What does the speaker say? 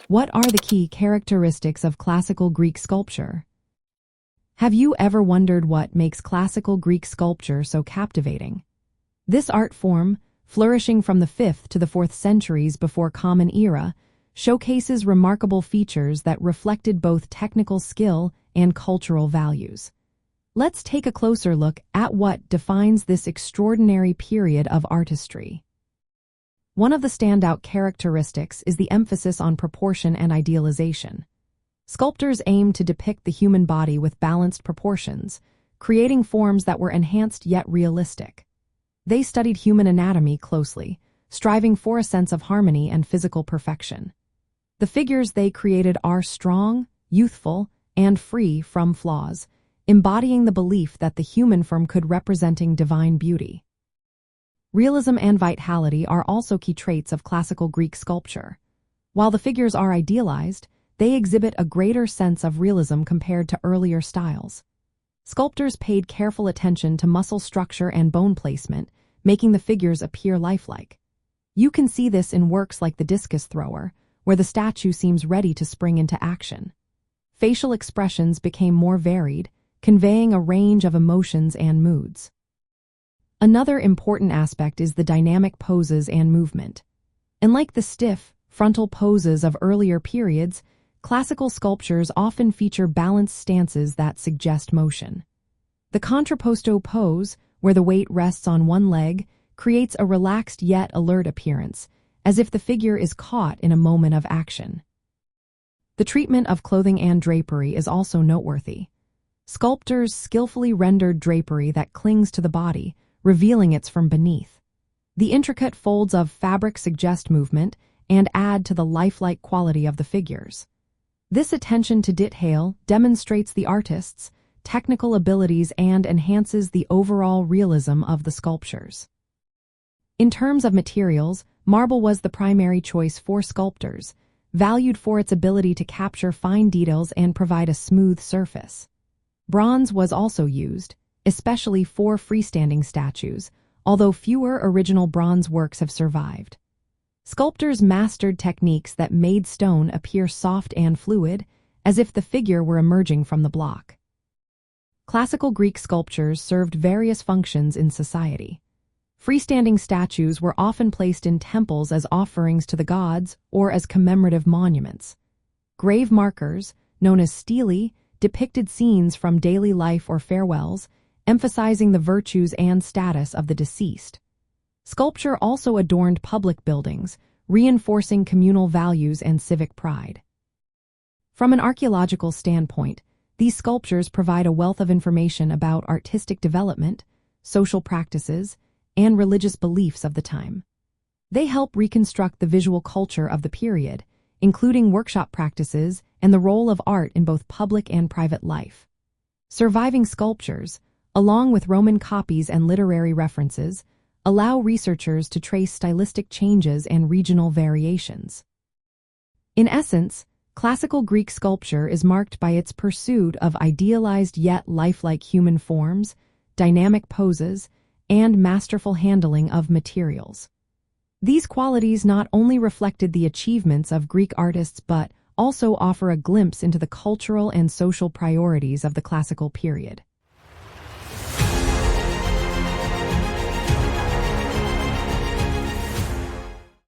What are the key characteristics of classical Greek sculpture? Have you ever wondered what makes classical Greek sculpture so captivating? This art form, flourishing from the 5th to the 4th centuries before Common Era, showcases remarkable features that reflected both technical skill and cultural values. Let's take a closer look at what defines this extraordinary period of artistry. One of the standout characteristics is the emphasis on proportion and idealization. Sculptors aimed to depict the human body with balanced proportions, creating forms that were enhanced yet realistic. They studied human anatomy closely, striving for a sense of harmony and physical perfection. The figures they created are strong, youthful, and free from flaws, embodying the belief that the human form could representing divine beauty. Realism and vitality are also key traits of classical Greek sculpture. While the figures are idealized, they exhibit a greater sense of realism compared to earlier styles. Sculptors paid careful attention to muscle structure and bone placement, making the figures appear lifelike. You can see this in works like the discus thrower, where the statue seems ready to spring into action. Facial expressions became more varied, conveying a range of emotions and moods. Another important aspect is the dynamic poses and movement. Unlike the stiff, frontal poses of earlier periods, classical sculptures often feature balanced stances that suggest motion. The contrapposto pose, where the weight rests on one leg, creates a relaxed yet alert appearance, as if the figure is caught in a moment of action. The treatment of clothing and drapery is also noteworthy. Sculptors skillfully rendered drapery that clings to the body, revealing it from beneath. The intricate folds of fabric suggest movement and add to the lifelike quality of the figures. This attention to detail demonstrates the artist's technical abilities and enhances the overall realism of the sculptures. In terms of materials, marble was the primary choice for sculptors, valued for its ability to capture fine details and provide a smooth surface. Bronze was also used, especially for freestanding statues, although fewer original bronze works have survived. Sculptors mastered techniques that made stone appear soft and fluid, as if the figure were emerging from the block. Classical Greek sculptures served various functions in society. Freestanding statues were often placed in temples as offerings to the gods or as commemorative monuments. Grave markers, known as stelae, depicted scenes from daily life or farewells, emphasizing the virtues and status of the deceased. Sculpture also adorned public buildings, reinforcing communal values and civic pride. From an archaeological standpoint, these sculptures provide a wealth of information about artistic development, social practices, and religious beliefs of the time. They help reconstruct the visual culture of the period, including workshop practices and the role of art in both public and private life. Surviving sculptures, along with Roman copies and literary references, allow researchers to trace stylistic changes and regional variations. In essence, classical Greek sculpture is marked by its pursuit of idealized yet lifelike human forms, dynamic poses, and masterful handling of materials. These qualities not only reflected the achievements of Greek artists but also offer a glimpse into the cultural and social priorities of the classical period.